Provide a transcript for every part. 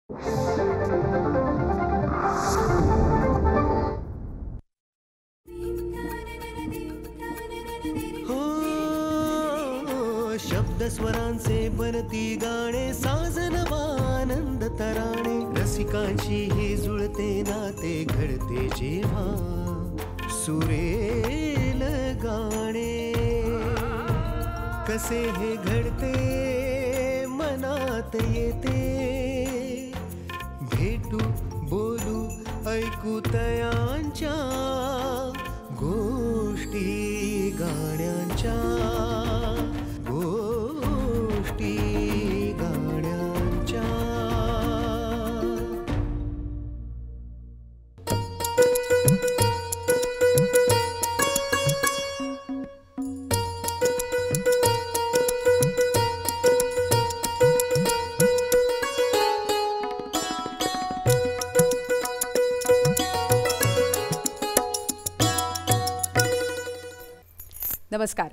शब्द स्वरांचे बनती गाणे, साजनवानंद तराणे, रसिकांशी हे जुळते नाते घडते जेव्हा सुरेल गाणे. कसे हे घडते मनात येते, भेटू बोलू ऐकू तयांच्या गोष्टी गाण्यांच्या, गोष्टी गाण्यांच्या. नमस्कार.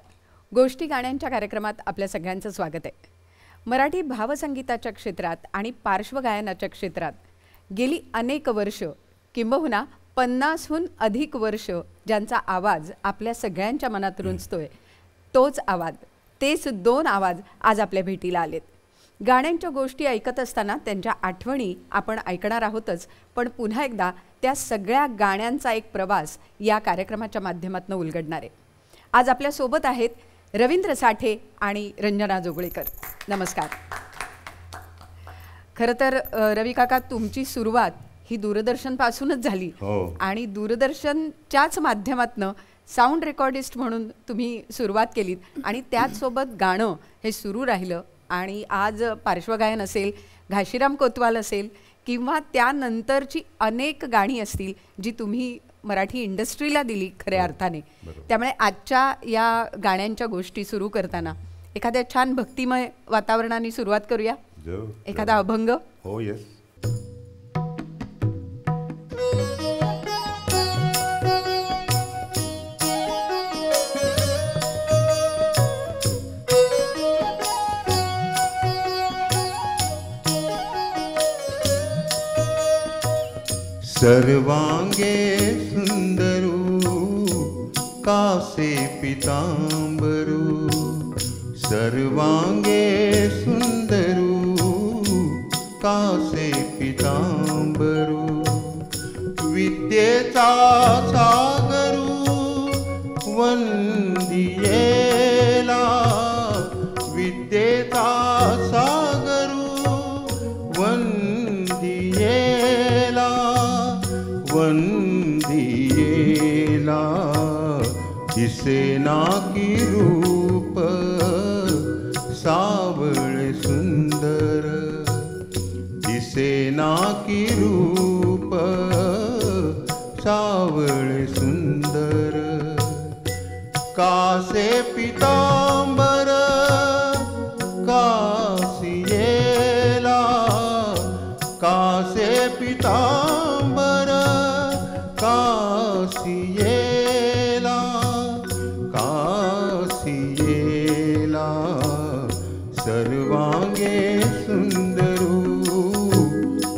गोष्टी गाण्यांच्या कार्यक्रमात आपल्या सगळ्यांचं स्वागत आहे. मराठी भावसंगीताच्या क्षेत्रात आणि पार्श्वगायनाच्या क्षेत्रात गेली अनेक वर्ष, किंबहुना 50हून अधिक वर्ष ज्यांचा आवाज आपल्या सगळ्यांच्या मनात रुंजतोय, तोच आवाज, तेच दोन आवाज आज आपल्या भेटीला आलेत. गाण्यांच्या गोष्टी ऐकत असताना त्यांच्या आठवणी आपण ऐकणार आहोतच, पण पुन्हा एकदा त्या सगळ्या गाण्यांचा एक प्रवास या कार्यक्रमाच्या माध्यमातून उलगडणार आहे. आज आपल्यासोबत आहेत रवींद्र साठे आणि रंजना जोगळेकर. नमस्कार. खरं तर रवी काका, तुमची सुरुवात ही दूरदर्शनपासूनच झाली आणि दूरदर्शनच्याच माध्यमातून साऊंड रेकॉर्डिस्ट म्हणून तुम्ही सुरुवात केलीत आणि त्याचसोबत गाणं हे सुरू राहिलं आणि आज पार्श्वगायन असेल, घाशीराम कोतवाल असेल किंवा त्यानंतरची अनेक गाणी असतील जी तुम्ही मराठी इंडस्ट्रीला दिली खऱ्या अर्थाने. त्यामुळे आजच्या या गाण्यांच्या गोष्टी सुरू करताना एखाद्या छान भक्तिमय वातावरणाने सुरुवात करूया. एखादा अभंग. हो, येस. सर्वांगे सुंदरू कासे पितांबरू, सर्वांगे सुंदरू कासे पितांबरू, विद्येचा सागरू वंदियेला, विद्येचा सागरू वंदियेला, वंदियेला. दिसेना की रूप सावळे सुंदर, दिसेना की रूप सावळे सुंदर, कासे पितांबर कासियेला, कासे पितांबर कासियेला, कासियेला. सर्वांगे सुंदरू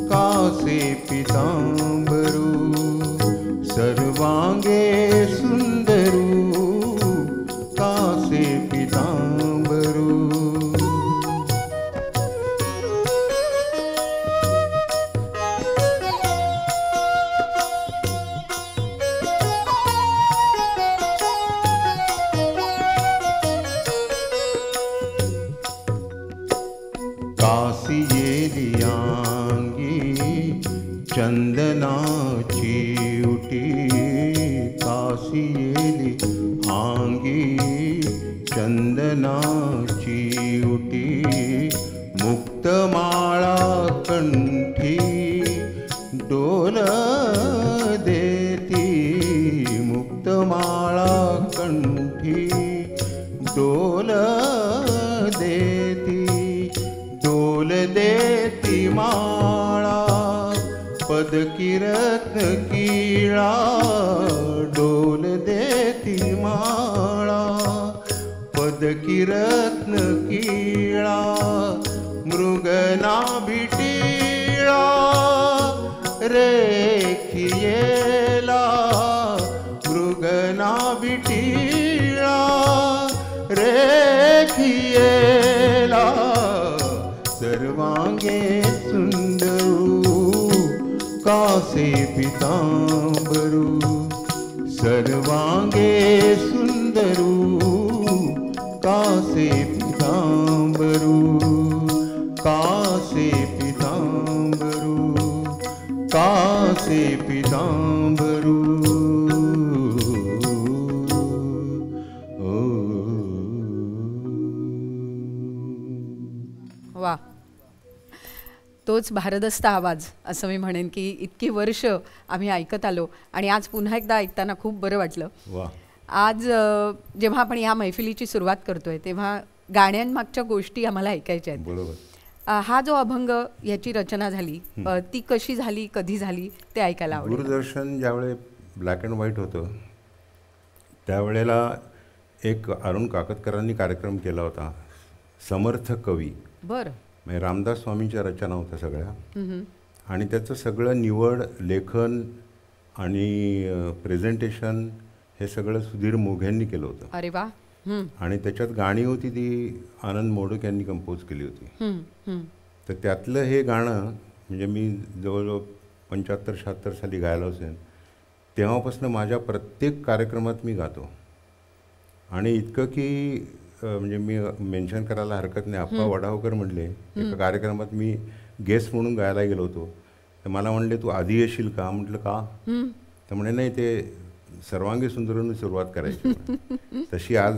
कासे पितांबरू, सर्वांगे सुंदरू कासे पितांबरू. कासियेलियांगी चंदनाची उटी, कासियेली आंगी चंदनाची उटी, मुक्तमाळा कंठी डोल देती, मुक्तमाळा कंठी डोल देती, डोल देती माळा पदकीरत्न कीळा, डोल देती माळा पदकीरत्न कीळा, मृगनाभी टीळा, रेखियेला मृगना विटीळा रेखियेला सर्वांगे सुंदरू कासे पितांबरू सर्वांगे सुंदरू कासे पितांबरू कासे पितांबरू कासे पितांबरू वा, तोच भारदस्त आवाज असं मी म्हणेन की इतकी वर्ष आम्ही ऐकत आलो आणि आज पुन्हा एकदा ऐकताना खूप बरं वाटलं. वा. आज जेव्हा आपण या मैफिलीची सुरुवात करतोय तेव्हा गाण्यांमागच्या गोष्टी आम्हाला ऐकायच्या आहेत. बरोबर. हा जो अभंग याची रचना झाली ती कशी झाली, कधी झाली ते ऐकायला आवडेल. दूरदर्शन ज्यावेळे ब्लॅक अँड व्हाईट होतं त्यावेळेला एक अरुण काकतकरांनी कार्यक्रम केला होता, समर्थ कवी. बरं. म्हणजे रामदास स्वामींच्या रचना होत्या सगळ्या आणि त्याचं सगळं निवड, लेखन आणि प्रेझेंटेशन हे सगळं सुधीर मोघेंनी केलं होतं. अरे वा. आणि त्याच्यात गाणी होती ती आनंद मोडक यांनी कंपोज केली होती. तर त्यातलं हे गाणं म्हणजे मी जवळजवळ 75-76 साली गायला असेल तेव्हापासून माझ्या प्रत्येक कार्यक्रमात मी गातो. आणि इतकं की म्हणजे मी मेन्शन करायला हरकत नाही, आप्पा वडावकर म्हणले एका कार्यक्रमात मी गेस्ट म्हणून गायला गेलो होतो तर मला म्हणले तू आधी येशील का. म्हटलं का. तर म्हणे नाही ते सर्वांगी सुंदरने सुरुवात करायची. तशी आज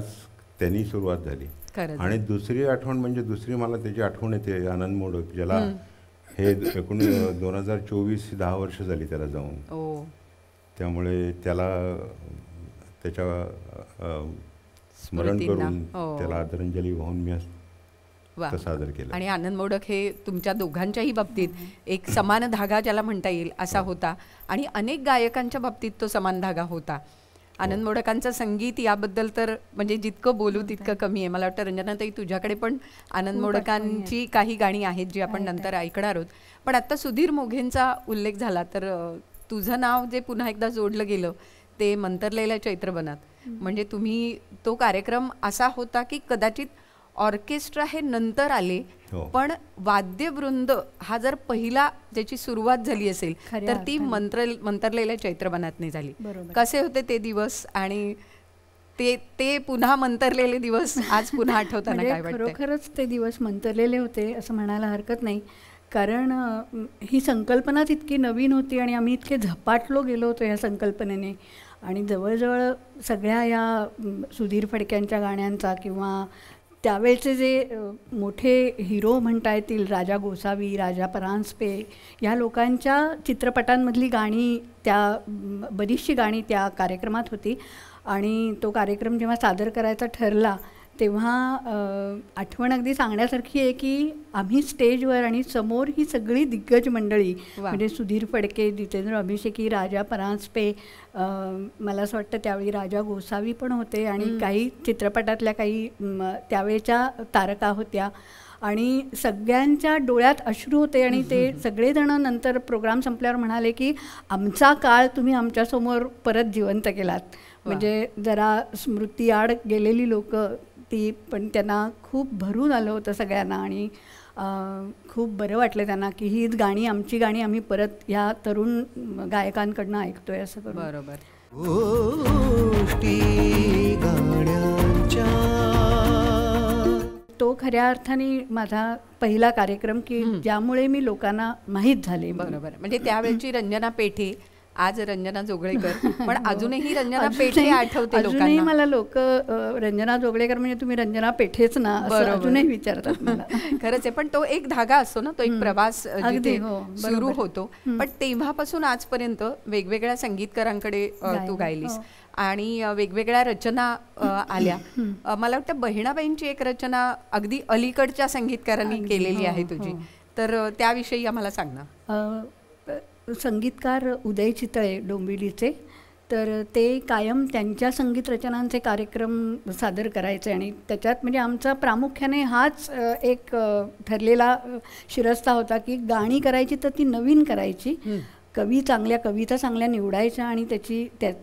त्यांनी सुरुवात झाली. आणि दुसरी आठवण म्हणजे दुसरी मला त्याची आठवण येते आनंद मोडक, ज्याला हे 2024 10 वर्ष झाली त्याला जाऊन. त्यामुळे त्याला त्याच्या स्मरण करून त्याला आदरांजली वाहून मी सादर केलं. आणि आनंद मोडक हे तुमच्या दोघांच्याही बाबतीत एक समान धागा ज्याला म्हणता येईल असा होता आणि अनेक गायकांच्या बाबतीत तो समान धागा होता. आनंद मोडकांचं संगीत याबद्दल तर म्हणजे जितकं बोलू तितकं कमी आहे. मला वाटतं रंजनाताई तुझ्याकडे पण आनंद मोडकांची काही गाणी आहेत जी आपण नंतर ऐकणार आहोत. पण आता सुधीर मोघेंचा उल्लेख झाला तर तुझं नाव जे पुन्हा एकदा जोडलं गेलं ते मंतरलेल्या चैत्रबनात. म्हणजे तुम्ही तो कार्यक्रम असा होता की कदाचित ऑर्केस्ट्रा हे नंतर आले पण वाद्यवृंद हा जर पहिला ज्याची सुरुवात झाली असेल तर ती मंतरलेल्या चैत्रबनातने झाली. कसे होते ते दिवस आणि ते पुन्हा मंतरलेले दिवस आज पुन्हा आठवताना काय वाटतं. खरोखरच ते दिवस मंतरलेले होते असं म्हणायला हरकत नाही, कारण ही संकल्पनाच इतकी नवीन होती आणि आम्ही इतके झपाटलो गेलो होतो ह्या संकल्पनेने. आणि जवळजवळ सगळ्या या सुधीर फडक्यांच्या गाण्यांचा किंवा त्यावेळचे जे मोठे हिरो म्हणता येतील, राजा गोसावी, राजा परांजपे, या लोकांच्या चित्रपटांमधली गाणी, त्या बरीचशी गाणी त्या कार्यक्रमात होती. आणि तो कार्यक्रम जेव्हा सादर करायचा ठरला तेव्हा आठवण अगदी सांगण्यासारखी आहे की आम्ही स्टेजवर आणि समोर ही सगळी दिग्गज मंडळी म्हणजे सुधीर फडके, जितेंद्र अभिषेकी, राजा परांजपे, मला असं वाटतं त्यावेळी राजा गोसावी पण होते आणि काही चित्रपटातल्या काही त्यावेळच्या तारका होत्या आणि सगळ्यांच्या डोळ्यात अश्रू होते. आणि ते सगळेजण नंतर प्रोग्राम संपल्यावर म्हणाले की आमचा काळ तुम्ही आमच्यासमोर परत जिवंत केलात. म्हणजे जरा स्मृतीआड गेलेली लोक ती, पण त्यांना खूप भरून आलं होतं सगळ्यांना आणि खूप बरं वाटलं त्यांना की हीच गाणी, आमची गाणी आम्ही परत ह्या तरुण गायकांकडनं ऐकतोय असं करून. बरोबर. गोष्टी गाण्यांच्या. तो खऱ्या अर्थाने माझा पहिला कार्यक्रम की ज्यामुळे मी लोकांना माहीत झाले. बरोबर. म्हणजे त्यावेळची रंजना पेठे, आज रंजना जोगळेकर, पण अजूनही रंजना पेठे आठवते लोकांना. अजूनही मला लोक रंजना जोगळेकर म्हणजे तुम्ही रंजना पेठेच ना असं अजूनही विचारतात मला. खरंच आहे. पण तो एक धागा असतो ना, तो एक प्रवास जिथे सुरू होतो. पण तेव्हापासून आजपर्यंत वेगवेगळ्या संगीतकारांकडे तू गायलीस आणि वेगवेगळ्या रचना आल्या. मला वाटतं बहिणाबाईंची एक रचना अगदी अलीकडच्या संगीतकारांनी केलेली आहे तुझी, तर त्याविषयी आम्हाला सांग ना. संगीतकार उदय चितळे डोंबिवलीचे, तर ते कायम त्यांच्या संगीत रचनांचे कार्यक्रम सादर करायचे आणि त्याच्यात म्हणजे आमचा प्रामुख्याने हाच एक ठरलेला शिरस्ता होता की गाणी करायची तर ती नवीन करायची, चांगल्या कविता चांगल्या निवडायच्या आणि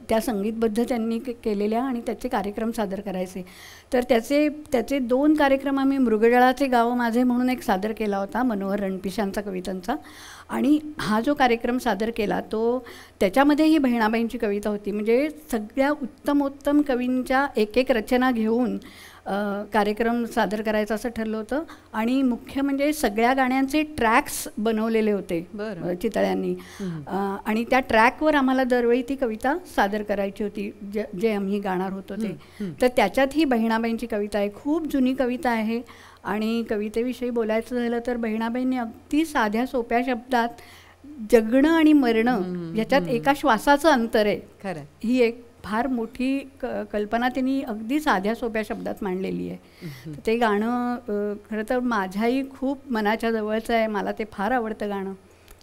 त्या संगीतबद्ध त्यांनी केलेल्या आणि त्याचे कार्यक्रम सादर करायचे. तर त्याचे 2 कार्यक्रम आम्ही मृगजळाचे गाव माझे म्हणून एक सादर केला होता मनोहर रणपिशांचा कवितांचा. आणि हा जो कार्यक्रम सादर केला त्याच्यामध्ये ही बहिणाबाईंची कविता होती. म्हणजे सगळ्या उत्तमोत्तम कवींच्या एक रचना घेऊन कार्यक्रम सादर करायचा असं ठरलं होतं. आणि मुख्य म्हणजे सगळ्या गाण्यांचे ट्रॅक्स बनवलेले होते चितळ्यांनी. आणि त्या ट्रॅकवर आम्हाला दरवेळी ती कविता सादर करायची होती जे आम्ही गाणार होतो ते. तर त्याच्यात ही बहिणाबाईंची कविता आहे. खूप जुनी कविता आहे. आणि कवितेविषयी बोलायचं झालं तर बहिणाबाईंनी अगदी साध्या सोप्या शब्दात जगणं आणि मरणं याच्यात एका श्वासाचं अंतर आहे खरं, ही एक फार मोठी कल्पना त्यांनी अगदी साध्या सोप्या शब्दात मांडलेली आहे. ते गाणं खरं तर माझ्याही खूप मनाच्या जवळचं आहे. मला ते फार आवडतं गाणं.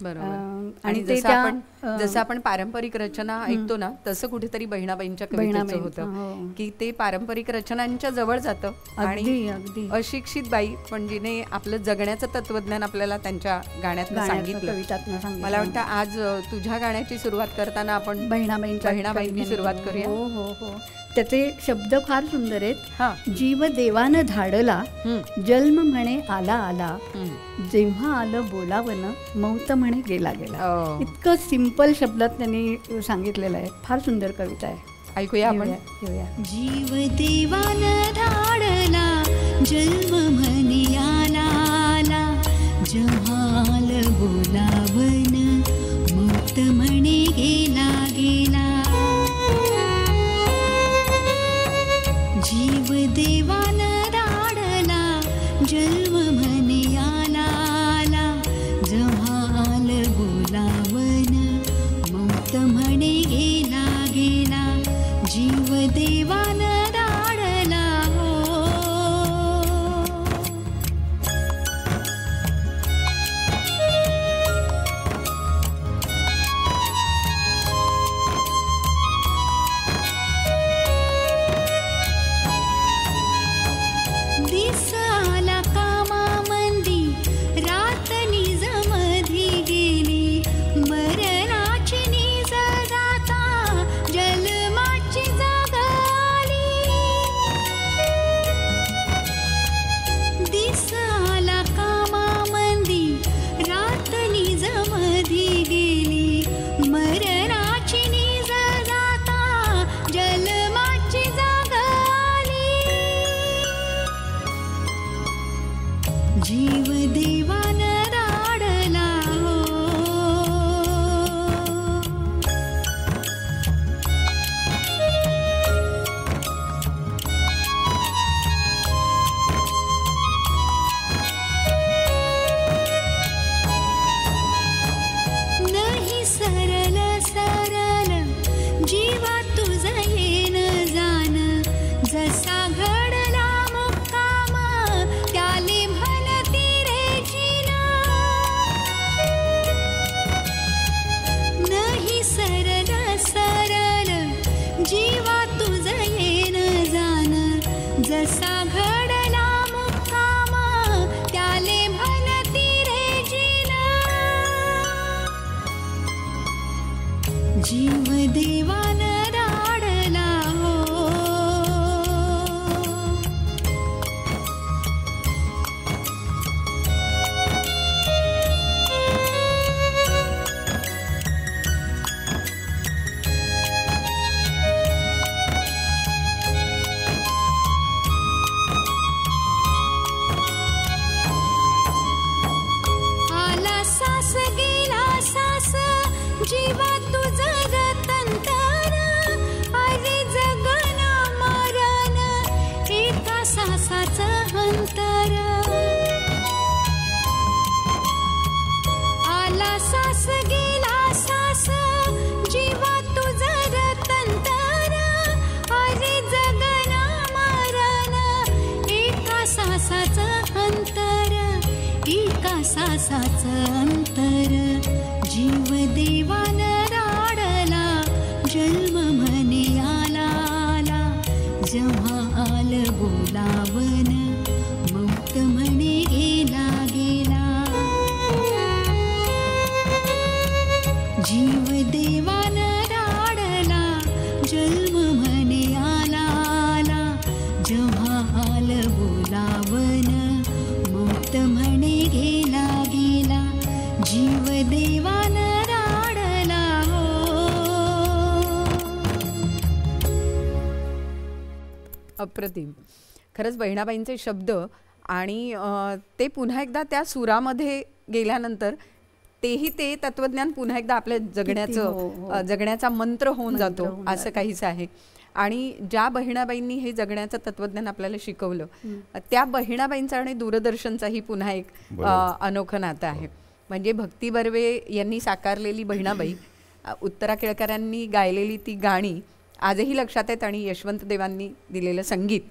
बरोबर. आणि जसं आपण पारंपरिक रचना ऐकतो ना तसं कुठेतरी बहिणाबाईंच्या कवितेचं होतं की ते पारंपरिक रचनांच्या जवळ जातं. आणि अशिक्षित बाई पण जिने आपलं जगण्याचं तत्वज्ञान आपल्याला त्यांच्या गाण्यातनं सांगितलं. मला वाटतं आज तुझ्या गाण्याची सुरुवात करताना आपण बहिणाबाईंची सुरुवात करूया. हो हो हो. त्याचे शब्द फार सुंदर आहेत. जीव देवानं धाडला जन्म म्हणे आला आला, जेव्हा आलं बोलावनं मौत म्हणे गेला गेला. इतकं सिंपल शब्दात त्यांनी सांगितलेलं आहे. फार सुंदर कविता आहे. ऐकूया आपण. जीव देवानं धाडला जन्म म्हणे आला आला, जेव्हा आलं बोलावनं मौत म्हणे गेला गेला. जीव देवानं धाडला जन्म म्हणे आला आला, जेव्हा आलं बोलावनं मौत म्हणे गेला गेला. जीव देवानं धाडला दिसाला कामामंदी रात निज मधी गेली, मरणाची निज जाता जन्माची जाग आली. दिसाला कामामंदी रात निज मधी गेली, मरणाची निज जाता जन्माची जाग आली. जीव देवानं धाडला नाही सरल सरल जीवा तुझं येन जाण, जसा घडला मुक्काम त्याले भलती रे जीना. नाही सरल सरल जीवा तुझं येन जाण, जसा घडला मुक्काम त्याले भलती रे जीना. जीव देवानं धाडला आला सास गेला सास, जीवा तुझं गतंतर, अरे जगन मरण एका सासाचं अंतर. आला सास गेला सास, जीवा तुझं गतंतर, अरे जगन मरण एका सासाचं अंतर, एका सासाचं अंतर. जीव देवानं धाडला जन्म म्हणे आला आला, जेव्हा आलं बोलावनं मौत म्हणे गेला गेला. जीव देवान राडला जन्म म्हणे आला आला जेव्हा आलं बोलावन मुक्त म्हणे गेला गेला जीव देवान राडला हो. अप्रतिम. खरंच बहिणाबाईंचे शब्द आणि ते पुन्हा एकदा त्या सुरामध्ये गेल्यानंतर तेही ते तत्वज्ञान पुन्हा एकदा आपल्या जगण्याचं जगण्याचा मंत्र होऊन जातो असं काहीच आहे. आणि ज्या बहिणाबाईंनी हे जगण्याचं तत्वज्ञान आपल्याला शिकवलं त्या बहिणाबाईंचा आणि दूरदर्शनचाही पुन्हा एक अनोखं नातं आहे. म्हणजे भक्ती बर्वे यांनी साकारलेली बहिणाबाई, उत्तरा केळकरांनी गायलेली ती गाणी आजही लक्षात आहेत आणि यशवंत देवांनी दिलेलं संगीत,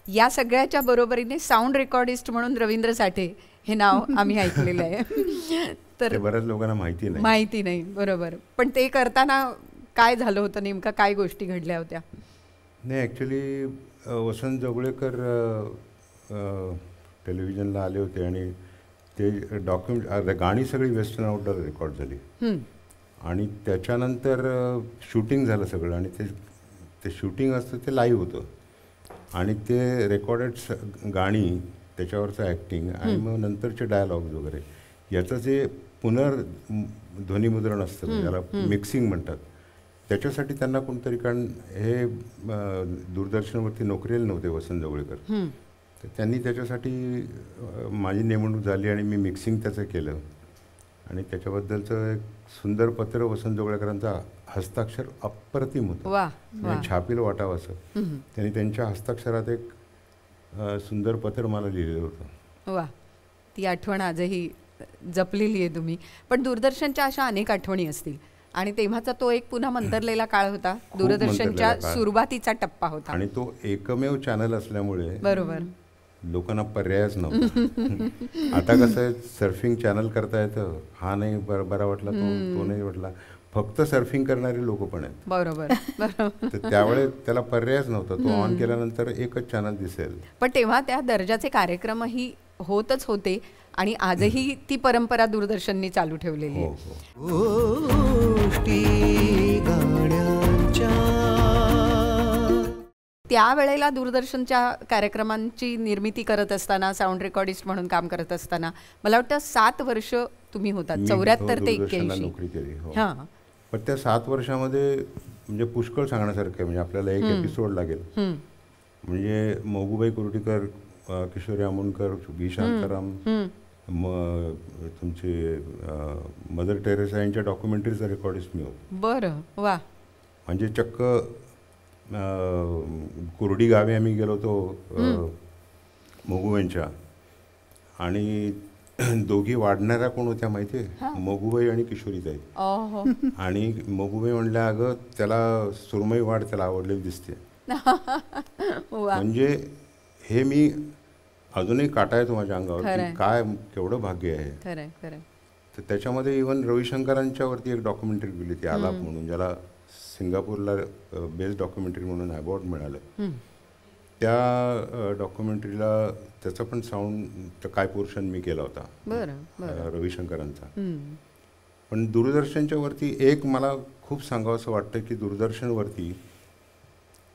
या सगळ्याच्या बरोबरीने साऊंड रेकॉर्डिस्ट म्हणून रवींद्र साठे हे नाव आम्ही ऐकलेलं आहे. तर बऱ्याच लोकांना माहिती नाही. बरोबर. पण ते करताना काय झालं होतं, नेमकं काय गोष्टी घडल्या होत्या? नाही, ॲक्च्युली वसंत जोगळेकर टेलिव्हिजनला आले होते आणि ते गाणी सगळी वेस्टर्न आउटडोर रेकॉर्ड झाली आणि त्याच्यानंतर शूटिंग झालं सगळं आणि ते शूटिंग असतं ते लाईव्ह होतं आणि ते रेकॉर्डेड गाणी, त्याच्यावरचं ॲक्टिंग आणि मग नंतरचे डायलॉग्स वगैरे याचं जे ध्वनिमुद्रण असतं ज्याला मिक्सिंग म्हणतात, त्याच्यासाठी त्यांना कोणतरी, कारण हे दूरदर्शनवरती नोकरीला नव्हते वसंत जोगळेकर, तर त्यांनी त्याच्यासाठी माझी नेमणूक झाली आणि मी मिक्सिंग त्याचं केलं आणि त्याच्याबद्दलचं एक सुंदर पत्र वसंत जोगळेकरांचा हस्ताक्षर अप्रतिम होतं, छापील वाटावं असं. त्यांनी त्यांच्या हस्ताक्षरात एक सुंदर पत्र मला लिहिलेलं होतं. वा, ती आठवण आजही जपलेली आहे तुम्ही. पण दूरदर्शनच्या अशा अनेक आठवणी असतील आणि तेव्हाचा तो एक पुन्हा मंतरलेला काळ होता, दूरदर्शनच्या सुरुवातीचा टप्पा होता आणि तो एकमेव चॅनल असल्यामुळे बरोबर लोकांना पर्यायच नव्हता. आता कसं आहे, सर्फिंग चॅनल करता येतं, हा नाही बरा वाटला तो नाही वाटला, फक्त सर्फिंग करणारे लोक पण आहेत. बरोबर. तर त्यावेळेस त्याला पर्यायच नव्हता, तो ऑन केल्यानंतर एकच चॅनल दिसेल. पण तेव्हा त्या दर्जाचे कार्यक्रमही होतच होते आणि आजही ती परंपरा दूरदर्शननी चालू ठेवलेली आहे. गोष्टी गाण्यांच्या. त्यावेळेला दूरदर्शनच्या कार्यक्रमांची निर्मिती करत असताना, साऊंड रेकॉर्डिस्ट म्हणून काम करत असताना, मला वाटतं 7 वर्ष तुम्ही होतात, 74 ते 81 नोकरी केली. हां. पण त्या 7 वर्षामध्ये म्हणजे पुष्कळ सांगण्यासारखं आहे. म्हणजे आपल्याला एक एपिसोड लागेल. म्हणजे मोगूबाई कुर्टीकर, किशोरी आमोणकर, बी शांताराम, तुमचे मदर टेरेसा यांच्या डॉक्युमेंटरीचा रेकॉर्डिस्ट मी होतो. बरं. वा. म्हणजे चक्क कुर्डी गावी आम्ही गेलो होतो मोगूबाईंच्या आणि दोघी वाढणाऱ्या कोण होत्या माहिती आहे? मोगूबाई आणि किशोरीताई. आणि मोगूबाई म्हणल्या, अगं त्याला सुरमई वाढ, त्याला आवडलेली दिसते. म्हणजे हे मी अजूनही काटा येतो माझ्या अंगावर, काय केवढं भाग्य आहे. तर त्याच्यामध्ये इव्हन रविशंकरांच्यावरती एक डॉक्युमेंटरी केली, ती आलाप म्हणून, ज्याला सिंगापूरला बेस्ट डॉक्युमेंटरी म्हणून अवॉर्ड मिळालं. त्या डॉक्युमेंटरीला त्याचा पण साऊंड काय पोर्शन मी केला होता रविशंकरांचा. पण दूरदर्शनच्या वरती एक मला खूप सांगावं असं वाटतं की दूरदर्शनवरती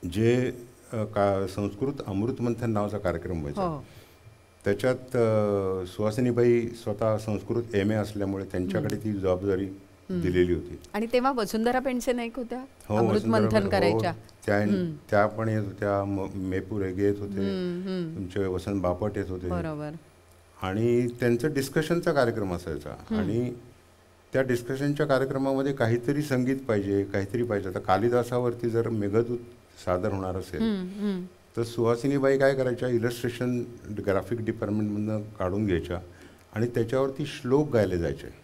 जे संस्कृत अमृत मंथन नावाचा कार्यक्रम व्हायचा, त्याच्यात सुहासिनीबाई स्वतः संस्कृत MA असल्यामुळे त्यांच्याकडे ती जबाबदारी दिलेली होती. आणि तेव्हा वसुंधरा पेंडसे नाईक होत्या, अमृत मंथन करायच्या. त्या पण येत होत्या, मेपूर येत होते, तुमचे वसंत बापट येत होते. बरोबर. आणि त्यांचं डिस्कशनचा कार्यक्रम असायचा आणि त्या डिस्कशनच्या कार्यक्रमामध्ये काहीतरी संगीत पाहिजे, काहीतरी पाहिजे. आता कालिदासावरती जर मेघदूत सादर होणार असेल तर सुहासिनीबाई काय करायच्या, इलस्ट्रेशन ग्राफिक डिपार्टमेंटमधनं काढून घ्यायच्या आणि त्याच्यावरती श्लोक गायले जायचे.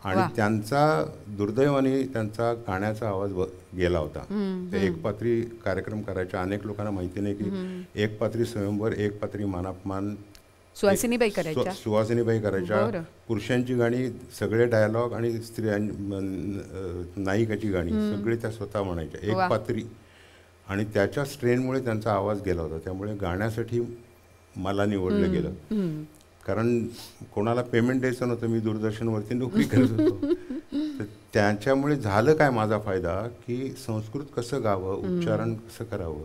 आणि त्यांचा दुर्दैवाने त्यांचा गाण्याचा आवाज गेला होता. ते एकपात्री कार्यक्रम करायच्या. अनेक लोकांना माहिती नाही की एकपात्री स्वयंवर, एकपात्री मानापमान सुहासिनीबाई करायच्या. सुहासिनीबाई करायच्या. पुरुषांची गाणी सगळे डायलॉग आणि नायिकाची गाणी सगळे त्या स्वतः म्हणायच्या, एकपात्री. आणि त्याच्या स्ट्रेनमुळे त्यांचा आवाज गेला होता. त्यामुळे गाण्यासाठी मला निवडलं गेलं, कारण कोणाला पेमेंट द्यायचं नव्हतं, मी दूरदर्शनवरती नोकरी करत होतो. तर त्याच्यामुळे झालं काय माझा फायदा की संस्कृत कसं गावं, उच्चारण कसं करावं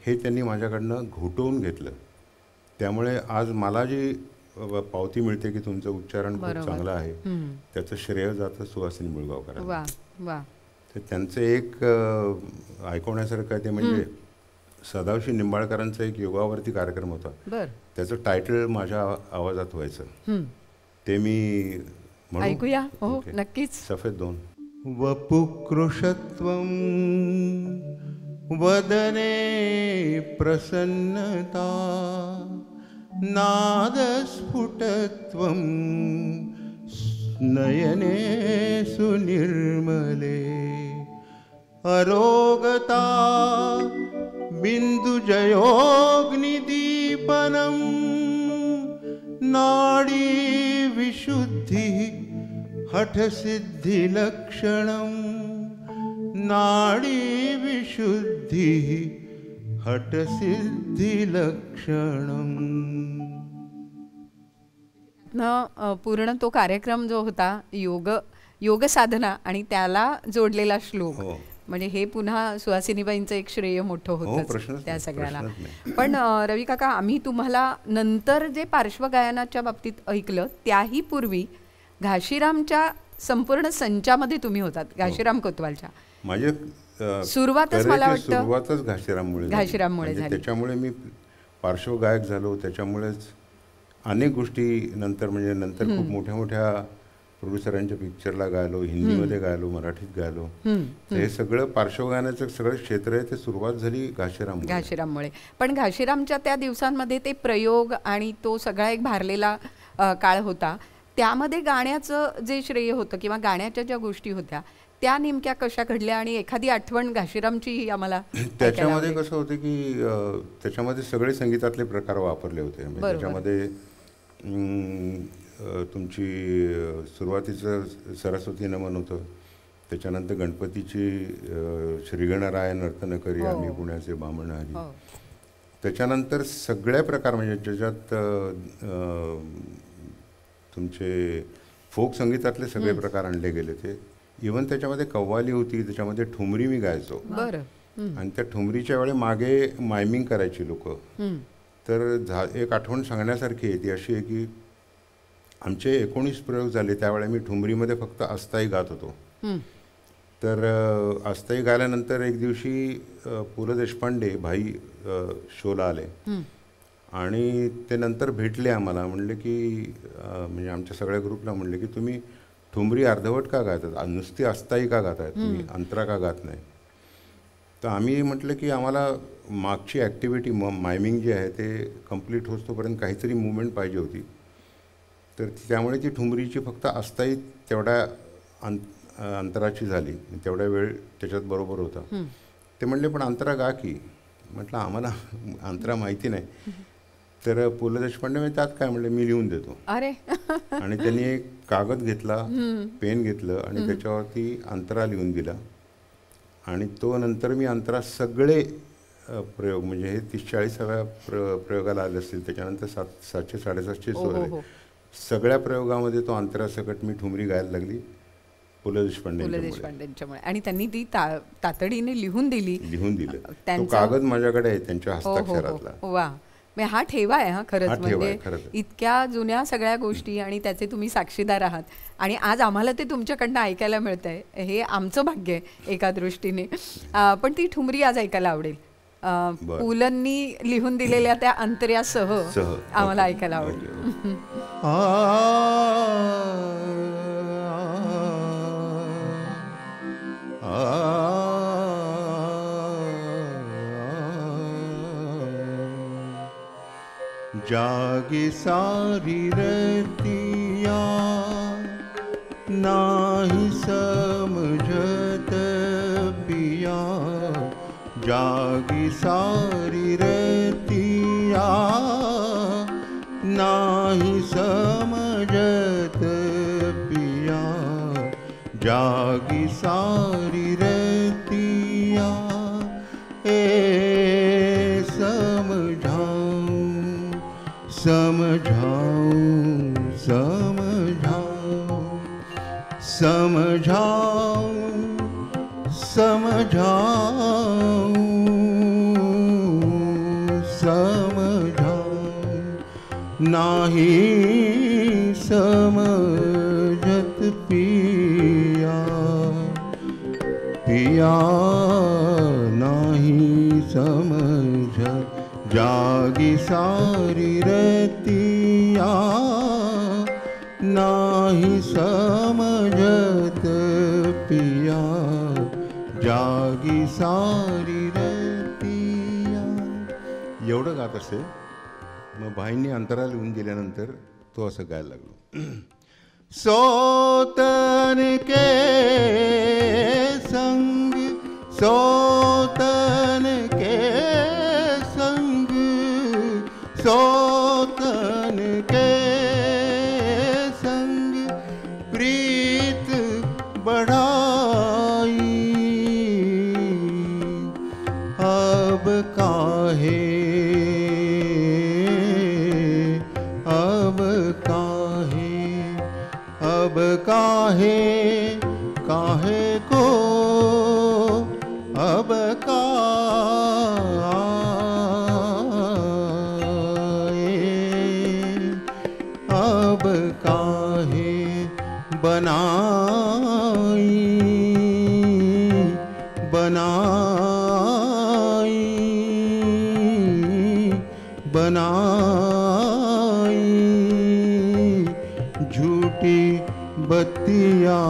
हे त्यांनी माझ्याकडनं घोटवून घेतलं. त्यामुळे आज मला जी पावती मिळते की तुमचं उच्चारण खूप बरोबर. चांगलं आहे, त्याचं श्रेय जातं सुहासिनी मुळगावकरांना. वा वा. तर त्यांचं एक ऐकवण्यासारखं आहे ते म्हणजे सदाशिव निंबाळकरांचा एक योगावरती कार्यक्रम होता. बर. त्याचं टायटल माझ्या आवाजात व्हायचं. ते मी म्हणू? ऐकूया. हो ओके. नक्कीच. सफेद 2. वपुकृशत्वं वदने प्रसन्नता नादस्फुटत्वं नयने सुनिर्मले अरोगता बिन्दुजयोऽग्निदीपनं नाडी विशुद्धि हठसिद्धिलक्षणं नाडी विशुद्धि हठसिद्धिलक्षणं. पूर्ण तो कार्यक्रम जो होता योग साधना आणि त्याला जोडलेला श्लोक, हो. म्हणजे हे पुन्हा सुहासिनीबाईंचं एक श्रेय मोठं होतं प्रश्नच त्या नाही, सगळ्याला. प्रश्नच नाही. पण रवी काका, आम्ही तुम्हाला नंतर जे पार्श्वगायनाच्या बाबतीत ऐकलं त्याही पूर्वी घाशीरामच्या संपूर्ण संचामध्ये तुम्ही होतात, घाशीराम कोतवालच्या. माझे सुरुवातच मला वाटतं सुरुवातच घाशीराममुळे घाशीराममुळे झाली. त्याच्यामुळे मी पार्श्वगायक झालो. त्याच्यामुळेच अनेक गोष्टी नंतर खूप मोठ्या मोठ्या प्रोड्युसरांच्या पिक्चरला गायलो, हिंदीमध्ये गायलो, मराठीत गायलो. तर हे सगळं पार्श्वगायनाचं सगळं क्षेत्र आहे ते सुरुवात झाली घाशीराममुळे. पण घाशीरामच्या त्या दिवसांमध्ये ते प्रयोग आणि तो सगळा एक भारलेला काळ होता. त्यामध्ये गाण्याचं जे श्रेय होतं किंवा गाण्याच्या ज्या गोष्टी होत्या त्या नेमक्या कशा घडल्या आणि एखादी आठवण घाशीरामची आम्हाला त्याच्यामध्ये कसं होतं की त्याच्यामध्ये सगळे संगीतातले प्रकार वापरले होते. त्याच्यामध्ये तुमची सुरुवातीचं सरस्वती नमन होतं, त्याच्यानंतर गणपतीची श्रीगणराय नर्तन करी आम्ही पुण्याचे बामण हरी, त्याच्यानंतर सगळ्या प्रकार म्हणजे ज्याच्यात तुमचे फोक संगीतातले सगळे प्रकार आणले गेले. ते इव्हन त्याच्यामध्ये कव्वाली होती, त्याच्यामध्ये ठुमरी मी गायचो. आणि त्या ठुमरीच्या वेळी मागे मायमिंग करायची लोक. तर एक आठवण सांगण्यासारखी आहे ती अशी आहे की आमचे 19 प्रयोग झाले त्यावेळी मी ठुमरीमध्ये फक्त अस्थायी गात होतो. तर अस्थायी गायल्यानंतर एक दिवशी पु ल देशपांडे भाई शोला आले आणि ते नंतर भेटले आम्हाला. म्हणले की म्हणजे आमच्या सगळ्या ग्रुपला म्हणले की तुम्ही ठुमरी अर्धवट का गातात, नुसती अस्थायी का गाताय तुम्ही, अंतरा का गात नाही. तर आम्ही म्हटलं की आम्हाला मागची ॲक्टिव्हिटी मायमिंग जी आहे ते कंप्लीट होतोपर्यंत काहीतरी मुवमेंट पाहिजे होती. तर त्यामुळे ती ठुमरीची फक्त अस्थायी तेवढ्या अंतराची झाली, तेवढा वेळ त्याच्यात बरोबर होता. ते म्हणले पण अंतरा गा की. म्हटलं आम्हाला अंतरा माहिती नाही. तर पु ल देशपांडे म्हणजे त्यात काय म्हणले मी लिहून देतो. अरे आणि त्यांनी एक कागद घेतला, पेन घेतलं आणि त्याच्यावरती अंतरा लिहून दिला. आणि तो नंतर मी अंतरा सगळे प्रयोग म्हणजे हे 30-40व्या प्रयोगाला आले असतील. त्याच्यानंतर 700-750 झाले. सगळ्या प्रयोगामध्ये तो अंतरासकट मी ठुमरी गायला लागली पु ल देशपांडेंच्यामुळे. आणि त्यांनी ती तातडीने लिहून दिलं. तो कागद माझ्याकडे आहे त्यांच्या हस्ताक्षरातला. वा. हा ठेवा आहे. हा खरंच म्हणजे इतक्या जुन्या सगळ्या गोष्टी आणि त्याचे तुम्ही साक्षीदार आहात आणि आज आम्हाला ते तुमच्याकडनं ऐकायला मिळतंय, हे आमचं भाग्य आहे एका दृष्टीने. पण ती ठुमरी आज ऐकायला आवडेल. पुलंनी लिहून दिलेल्या त्या अंतर्यासह आम्हाला ऐकायला आवडेल. जागी सारी रतिया नाही समझत पिया, जागी सारी रतिया नाही समझत पिया, जागी सारी रतिया ए समझाऊं समझाऊं समझाऊं समझाऊं समझाऊं समझाऊं नाही समझत पिया पिया नाही समझत जागी सारी रतिया नाही समझत पिया जागी सारी रतिया. एवढं गात असे. मग भाईंनी अंतरा लिहून दिल्यानंतर तो असं गायला लागलो. सोतन के संग सोतन के संग सोतन के संग प्रीत बढ़ाई अब काहे अब काहे काहे को अब अब काहे बनाई बनाई बनाई झूठी बत्तियाँ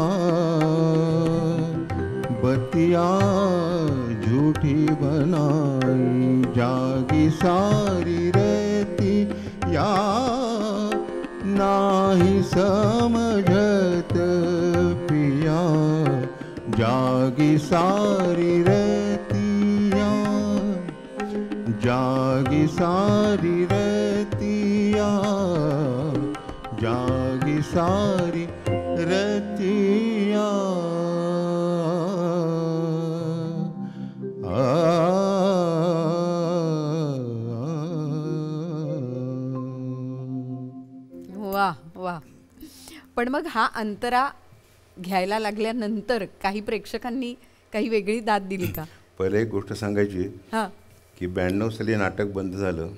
बत्तियाँ झूठी बनाई जागी सारी रहती या नाही समझत पिया जागी सारी रहतिया जागी सारी रहतिया जागी सारी रतिया. वा वा. पण मग हा अंतरा घ्यायला लागल्यानंतर काही प्रेक्षकांनी काही वेगळी दाद दिली का? पहिले एक गोष्ट सांगायची हां की 92 साली नाटक बंद झालं.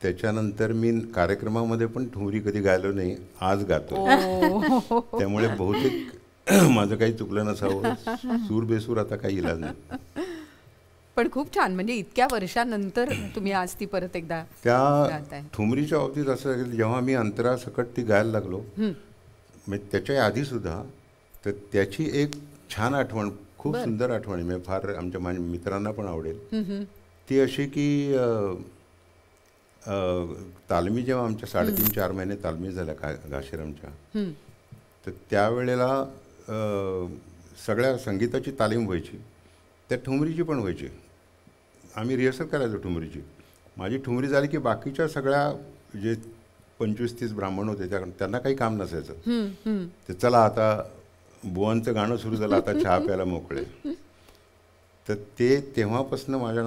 त्याच्यानंतर मी कार्यक्रमामध्ये पण ठुमरी कधी गायलो नाही. आज गातो. त्यामुळे बहुतेक माझं काही चुकलं नसावं. सूर बेसूर आता काही इलाज नाही. पण खूप छान. म्हणजे इतक्या वर्षानंतर तुम्ही आज ती परत एकदा त्या गाताय. ठुमरीच्या बाबतीत असं जेव्हा मी अंतरासकट ती गायला लागलो म्हणजे त्याच्या आधी सुद्धा तर त्याची एक छान आठवण खूप सुंदर आठवण आहे. फार आमच्या माझ्या मित्रांना पण आवडेल. ती अशी की तालमी जेव्हा आमच्या 3.5-4 महिने तालमी झाल्या घाशीरामच्या तर त्यावेळेला सगळ्या संगीताची तालीम व्हायची. त्या ठुमरीची पण व्हायची. आम्ही रिहर्सल करायचो ठुमरीची. माझी ठुमरी झाली की बाकीच्या सगळ्या जे 25-30 ब्राह्मण होते त्यांना काही काम नसायचं. ते चला आता बुवांचं गाणं सुरू झालं आता चहा प्यायला मोकळे. तर ते तेव्हापासून माझ्या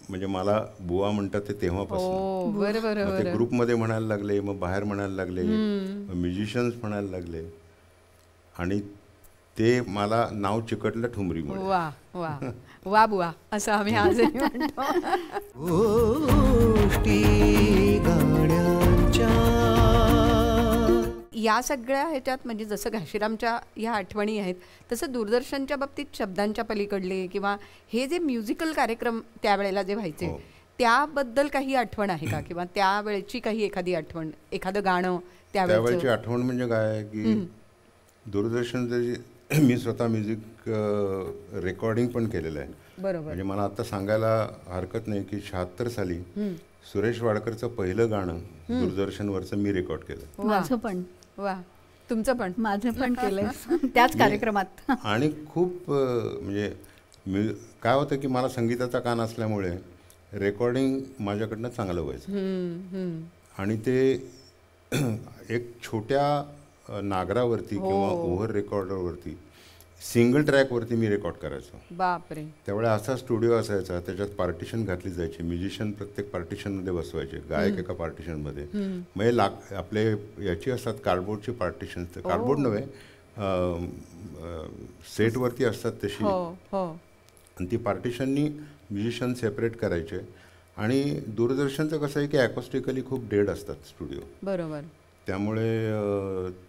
म्हणजे मला बुवा म्हणतात ते तेव्हापासून. बरोबर. ते ग्रुपमध्ये म्हणायला लागले मग बाहेर म्हणायला लागले म्युझिशियन्स म्हणायला लागले आणि ते मला नाव चिकटलं ठुमरीमुळे. वा वा वा बुवा असं आम्ही आजही म्हणतो. गोष्टी गाण्यांच्या. या सगळ्या ह्याच्यात म्हणजे जसं घाशीरामच्या ह्या आठवणी आहेत तसं दूरदर्शनच्या बाबतीत शब्दांच्या पलीकडले किंवा हे जे म्युझिकल कार्यक्रम त्यावेळेला जे व्हायचे त्याबद्दल काही आठवण आहे का? किंवा त्यावेळेची काही एखादी आठवण एखादं गाणं त्यावेळेची आठवण म्हणजे काय की दूरदर्शनचं मी स्वतः म्युझिक रेकॉर्डिंग पण केलेलं आहे. बरोबर. म्हणजे मला आता सांगायला हरकत नाही की 76 साली सुरेश वाडकरचं पहिलं गाणं दूरदर्शनवरचं मी रेकॉर्ड केलं. माझं पण. वा. तुमचं पण? माझं पण केलंय त्याच कार्यक्रमात. आणि खूप म्हणजे काय होतं की मला संगीताचा कान असल्यामुळे रेकॉर्डिंग माझ्याकडनं चांगलं व्हायचं. आणि ते एक छोट्या नागरावरती किंवा ओव्हर रेकॉर्डरवरती सिंगल ट्रॅकवरती मी रेकॉर्ड करायचो. बापरे. त्यावेळेला असा स्टुडिओ असायचा, त्याच्यात पार्टिशन घातली जायची, म्युझिशियन प्रत्येक पार्टिशनमध्ये बसवायचे, गायक एका पार्टिशनमध्ये. म्हणजे आपले याची असतात कार्डबोर्डची पार्टिशन, कार्डबोर्ड नव्हे सेटवरती असतात तशी. आणि ती पार्टिशननी म्युझिशियन सेपरेट करायचे. आणि दूरदर्शनचं कसं आहे की अकॉस्टिकली खूप डेड असतात स्टुडिओ. बरोबर. त्यामुळे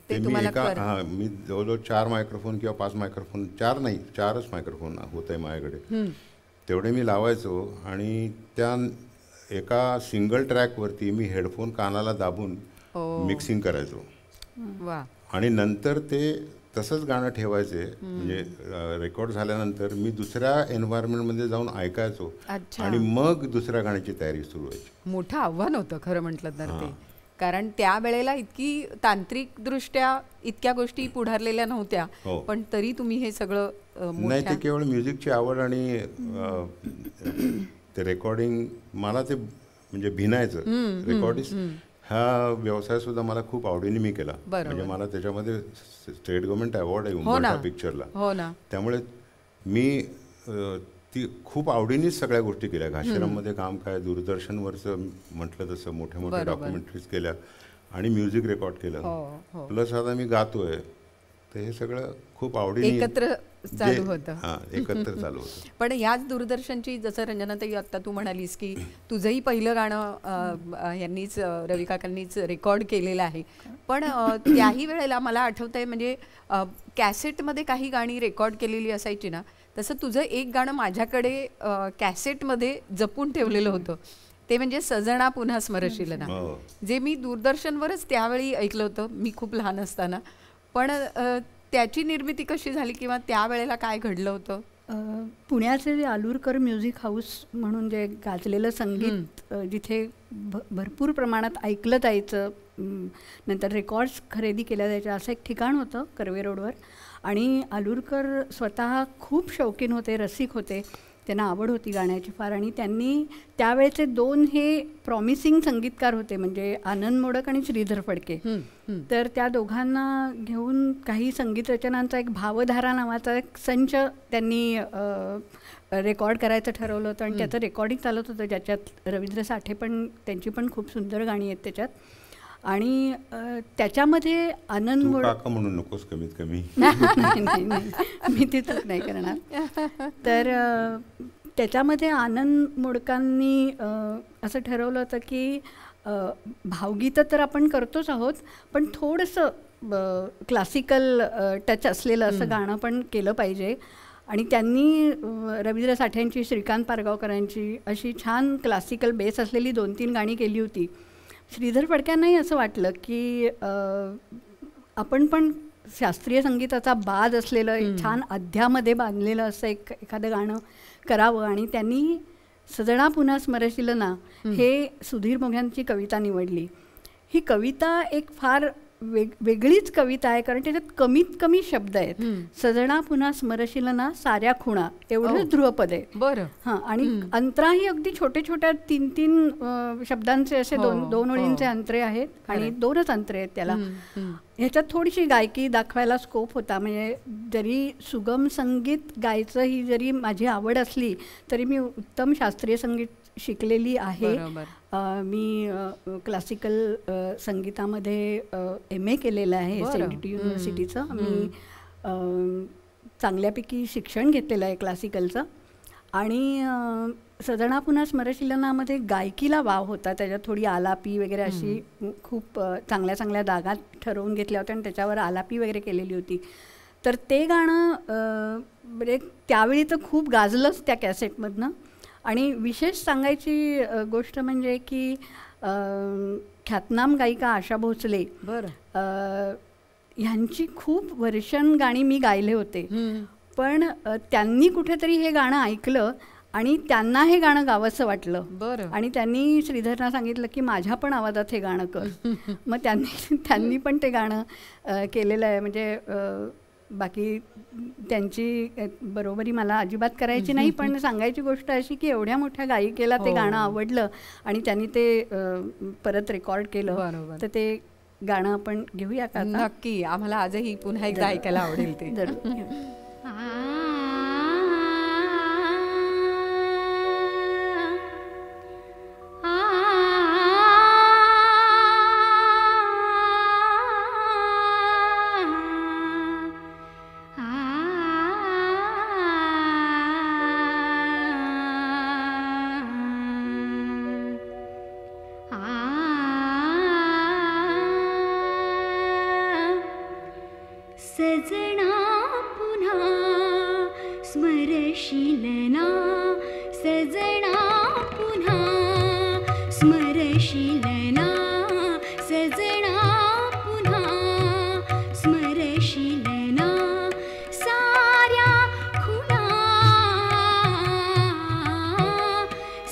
ते मी मी जवळजवळ 4 मायक्रोफोन किंवा 5 मायक्रोफोन, 4 नाही 4च मायक्रोफोन होत आहे माझ्याकडे, तेवढे मी लावायचो. आणि त्या एका सिंगल ट्रॅकवरती मी हेडफोन कानाला दाबून मिक्सिंग करायचो. आणि नंतर ते तसंच गाणं ठेवायचे. म्हणजे रेकॉर्ड झाल्यानंतर मी दुसऱ्या एन्व्हायरमेंटमध्ये जाऊन ऐकायचो आणि मग दुसऱ्या गाण्याची तयारी सुरू व्हायची. मोठं आव्हान होतं खरं म्हटलं तर ते. कारण त्यावेळेला इतकी तांत्रिकदृष्ट्या इतक्या गोष्टी पुढारलेल्या नव्हत्या. पण तरी तुम्ही हे सगळं नाही, ते केवळ म्युझिकची आवड आणि ते रेकॉर्डिंग मला ते म्हणजे भिनायचं. रेकॉर्डिस्ट हा व्यवसाय सुद्धा मला खूप आवडीने मी केला. म्हणजे मला त्याच्यामध्ये स्टेट गव्हर्नमेंट अवॉर्ड आहे उंबरठा पिक्चरला. त्यामुळे मी ती खूप आवडीनेच सगळ्या गोष्टी केल्या. घाशीराममध्ये काम काय, दूरदर्शनवरचं म्हटलं तसं मोठ्या मोठ्या डॉक्युमेंटरीज केल्या आणि म्युझिक रेकॉर्ड केलं. प्लस आता मी गातोय, तर हे सगळं खूप आवडीने एकत्र चालू होतं. एकत्र चालू होतं. पण याच दूरदर्शनची जसं रंजनाताई आत्ता तू म्हणालीस की तुझंही पहिलं गाणं यांनीच रवी काकांनीच रेकॉर्ड केलेलं आहे. पण त्याही वेळेला मला आठवतंय म्हणजे कॅसेटमध्ये काही गाणी रेकॉर्ड केलेली असायची ना, तसं तुझं एक गाणं माझ्याकडे कॅसेटमध्ये जपून ठेवलेलं होतं. ते म्हणजे सजना पुन्हा स्मरशील ना, जे मी दूरदर्शनवरच त्यावेळी ऐकलं होतं मी खूप लहान असताना. पण त्याची निर्मिती कशी झाली किंवा त्यावेळेला काय घडलं होतं? पुण्याचे जे आलूरकर म्युझिक हाऊस म्हणून जे गाजलेलं संगीत जिथे भरपूर प्रमाणात ऐकलं जायचं, नंतर रेकॉर्ड्स खरेदी केल्या जायच्या, असं एक ठिकाण होतं कर्वे रोडवर. आणि आलूरकर स्वतः खूप शौकीन होते, रसिक होते, त्यांना आवड होती गाण्याची फार. आणि त्यांनी त्यावेळेचे 2 हे प्रॉमिसिंग संगीतकार होते, म्हणजे आनंद मोडक आणि श्रीधर फडके. तर त्या दोघांना घेऊन काही संगीत रचनांचा एक भावधारा नावाचा एक संच त्यांनी रेकॉर्ड करायचं ठरवलं होतं. आणि त्याचं रेकॉर्डिंग चालत होतं, ज्याच्यात रवींद्र साठे पण, त्यांची पण खूप सुंदर गाणी आहेत त्याच्यात. आणि त्याच्यामध्ये आनंद मोडक म्हणून नकोस कमीत कमी नाही, मी ती चूक नाही करणार. तर त्याच्यामध्ये आनंद मोडकांनी असं ठरवलं होतं की भावगीतं तर आपण करतोच आहोत, पण थोडंसं क्लासिकल टच असलेलं असं गाणं पण केलं पाहिजे. आणि त्यांनी रवींद्र साठ्यांची, श्रीकांत पारगावकरांची अशी छान क्लासिकल बेस असलेली 2-3 गाणी केली होती. श्रीधर फडक्यांनाही असं वाटलं की आपण पण शास्त्रीय संगीताचा बाज असलेलं छान अध्यामध्ये बांधलेलं असं एखादं गाणं करावं. आणि त्यांनी सजना पुन्हा स्मरशील ना हे सुधीर मोघ्यांची कविता निवडली. ही कविता एक फार वेगळीच कविता आहे, कारण त्याच्यात कमीत कमी शब्द आहेत. सजना पुन्हा स्मरशील ना साऱ्या खुणा एवढंच ध्रुवपद आहे. बरं. हां. आणि अंतराही अगदी छोटे छोट्या 3-3 शब्दांचे असे 2 ओळींचे अंतरे आहेत आणि 2च अंतरे आहेत त्याला. ह्याच्यात थोडीशी गायकी दाखवायला स्कोप होता. म्हणजे जरी सुगम संगीत गायचं ही जरी माझी आवड असली तरी मी उत्तम शास्त्रीय संगीत शिकलेली आहे. मी क्लासिकल संगीतामध्ये MA केलेलं आहे SNDT युनिव्हर्सिटीचं. मी चांगल्यापैकी शिक्षण घेतलेलं आहे क्लासिकलचं. आणि सजना पुन्हा स्मरशीलनामध्ये गायकीला वाव होता, त्याच्यात थोडी आलापी वगैरे अशी खूप चांगल्या चांगल्या जागा ठरवून घेतल्या होत्या आणि त्याच्यावर आलापी वगैरे केलेली होती. तर ते गाणं म्हणजे त्यावेळी तर खूप गाजलंच त्या कॅसेटमधनं. आणि विशेष सांगायची गोष्ट म्हणजे की ख्यातनाम गायिका आशा भोसले ह्यांची खूप वर्षण गाणी मी गायले होते. पण त्यांनी कुठेतरी हे गाणं ऐकलं आणि त्यांना हे गाणं गावंसं वाटलं. आणि त्यांनी श्रीधरना सांगितलं की माझ्या पण आवाजात हे गाणं कर. मग त्यांनी पण ते गाणं केलेलं आहे. म्हणजे बाकी त्यांची बरोबरी मला अजिबात करायची नाही, पण सांगायची गोष्ट अशी की एवढ्या मोठ्या गायिकेला ते गाणं आवडलं आणि त्यांनी ते परत रेकॉर्ड केलं. तर ते गाणं आपण घेऊया का आता? नक्की, आम्हाला आजही पुन्हा एकदा ऐकायला आवडेल ते. जरूर घेऊ. सजना पुन्हा स्मरशील ना, सजना पुन्हा स्मरशील ना, सजना पुन्हा स्मरशील ना, साऱ्या खुणा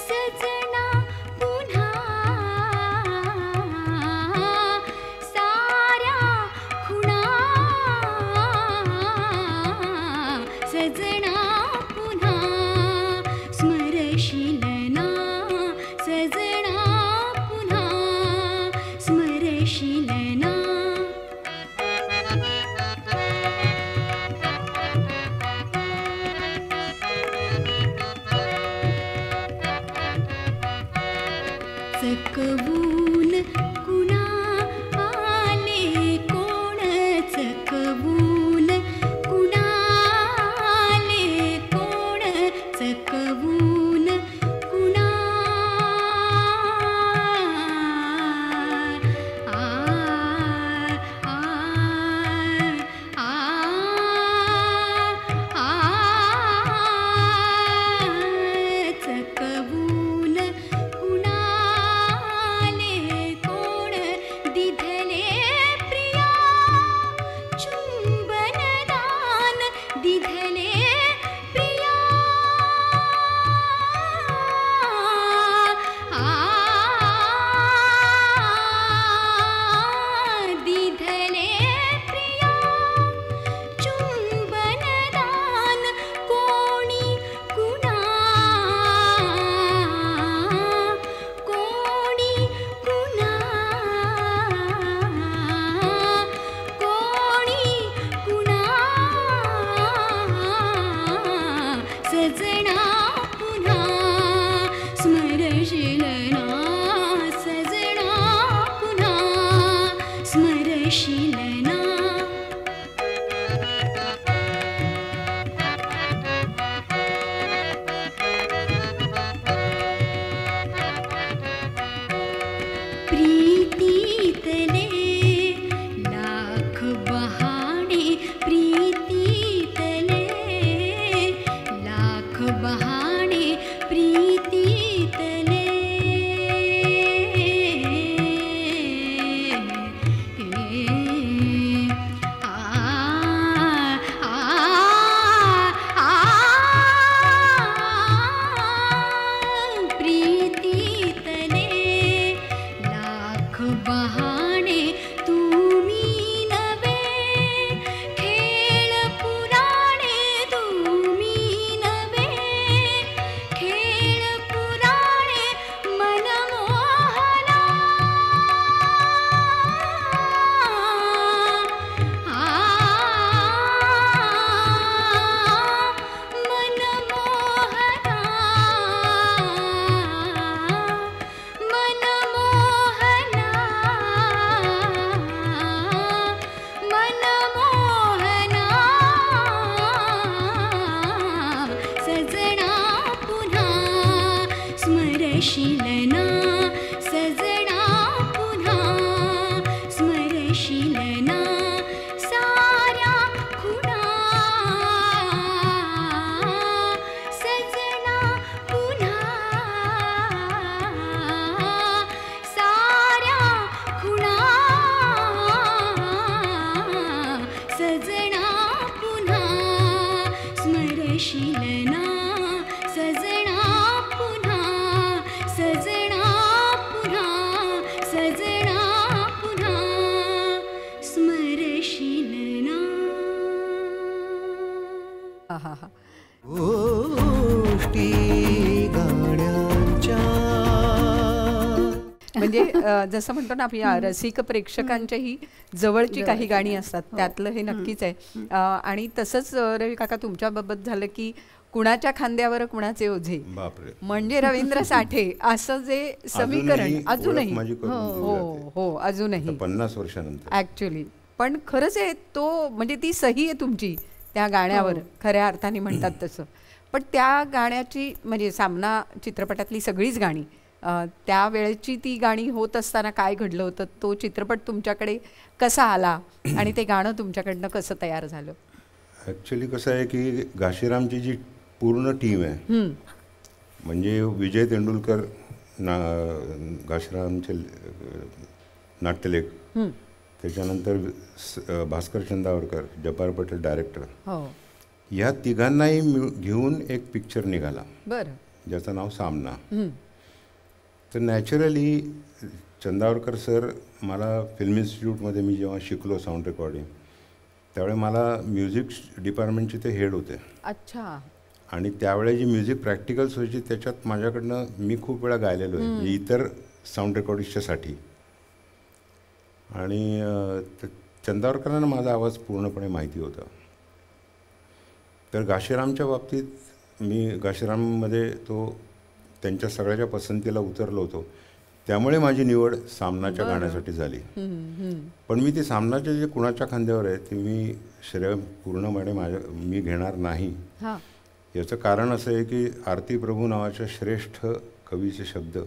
सजना पुन्हा, साऱ्या खुणा सजना पुन्हा स्मरशील ना, सजना पुन्हा स्मरशील ना. चकवून कुणा आले कोण, चकवून कुणा आले कोण, चकवून कुणा आ आ आ आ चकवून कुणाले कोण, दिधले प्रिया चुंबनदान, दिधले प्रिया दिधले प्रिया चुंबनदान, कोणी कुणा कोणी कुणा कोणी कुणा सजना पुन्हा स्मरशील ना, सजना पुन्हा स्मरशील ना. प्रीतीतले लाख बहाणे, प्रीतीतले लाख बहाणे, प्रीतीतले आ आ आ प्रीतीतले लाख बहाणे, तुम्ही नवे खेळ पुराणे, तुम्ही नवे खेळ पुराणे, मनमोहना मनमोहना मनमोहना मनमोहना सजना पुन्हा स्मरशील ना, सजना पुन्हा स्मरशील ना, साऱ्या खुणा सजना पुन्हा, साऱ्या खुणा सजना पुन्हा स्मरशील ना, सजना पुन्हा, सजना पुन्हा, सजना पुन्हा स्मरशील ना. आहाहा. गोष्टी गाण्यांच्या. म्हणजे जसं म्हणतो ना आपल्या रसिक प्रेक्षकांच्याही जवळची काही गाणी असतात, त्यातलं हे नक्कीच आहे. आणि तसंच रवी काका तुमच्याबाबत झालं की कुणाच्या खांद्यावर कुणाचे ओझे, बापरे. म्हणजे रवींद्र साठे असं जे समीकरण अजूनही माझी करून हो हो अजूनही 50 वर्षानंतर ऍक्च्युली. पण खरंच आहे तो, म्हणजे ती सही आहे तुमची त्या गाण्यावर खऱ्या अर्थाने म्हणतात तसं. पण त्या गाण्याची म्हणजे सामना चित्रपटातली सगळीच गाणी, त्यावेळेची ती गाणी होत असताना काय घडलं होतं, तो चित्रपट तुमच्याकडे कसा आला आणि ते गाणं तुमच्याकडनं कसं तयार झालं? ॲक्च्युली कसं आहे की घाशीरामची जी पूर्ण टीम आहे, म्हणजे विजय तेंडुलकर घाशीरामचे नाट्यलेख, त्याच्यानंतर भास्कर चंदावरकर, जब्बार पटेल डायरेक्टर, हो, ह्या तिघांनाही घेऊन एक पिक्चर निघाला बरं, ज्याचं नाव सामना. तर नॅचरली चंदावरकर सर, मला फिल्म इन्स्टिट्यूटमध्ये मी जेव्हा शिकलो साऊंड रेकॉर्डिंग, त्यावेळी मला म्युझिक डिपार्टमेंटचे ते हेड होते. अच्छा. आणि त्यावेळी जी म्युझिक प्रॅक्टिकल्स व्हायची त्याच्यात माझ्याकडनं मी खूप वेळा गायलेलो आहे, म्हणजे इतर साऊंड रेकॉर्डिस्टच्यासाठी. आणि चंदावरकरांना माझा आवाज पूर्णपणे माहिती होता. तर घाशीरामच्या बाबतीत मी घाशीराममध्ये त्यांच्या सगळ्याच्या पसंतीला उतरलो होतो, त्यामुळे माझी निवड सामनाच्या गाण्यासाठी झाली. पण मी ते सामनाचे जे कुणाच्या खांद्यावर आहे ते मी श्रेय पूर्णपणे मी घेणार नाही. याचं कारण असं आहे की आरती प्रभू नावाच्या श्रेष्ठ कवीचे शब्द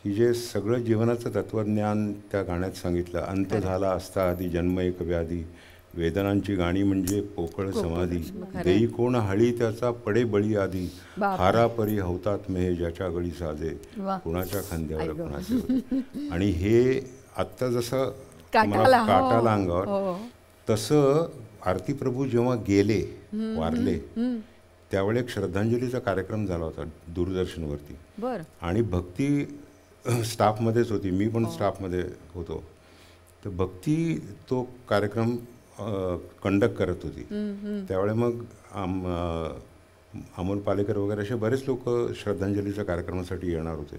की जे सगळं जीवनाचं तत्त्वज्ञान त्या गाण्यात सांगितलं. अंत झाला असता आधी जन्म एक व्याधी, वेदनांची गाणी म्हणजे पोकळ समाधी, देई कोण हळी त्याचा पडे बळी आधी, हारापरी हवतात मेहे ज्याच्या गळी साजे, कुणाच्या खांद्यावर कुणाचे. आणि हे आत्ता जसं काटाला अंगावर, तसं आरती प्रभू जेव्हा गेले, वारले, त्यावेळी एक श्रद्धांजलीचा कार्यक्रम झाला होता दूरदर्शनवरती. आणि भक्ती स्टाफमध्येच होती, मी पण स्टाफमध्ये होतो. तर भक्ती तो कार्यक्रम कंडक्ट करत होती. त्यावेळी मग अमोल पालेकर वगैरे असे बरेच लोक श्रद्धांजलीच्या कार्यक्रमासाठी येणार होते.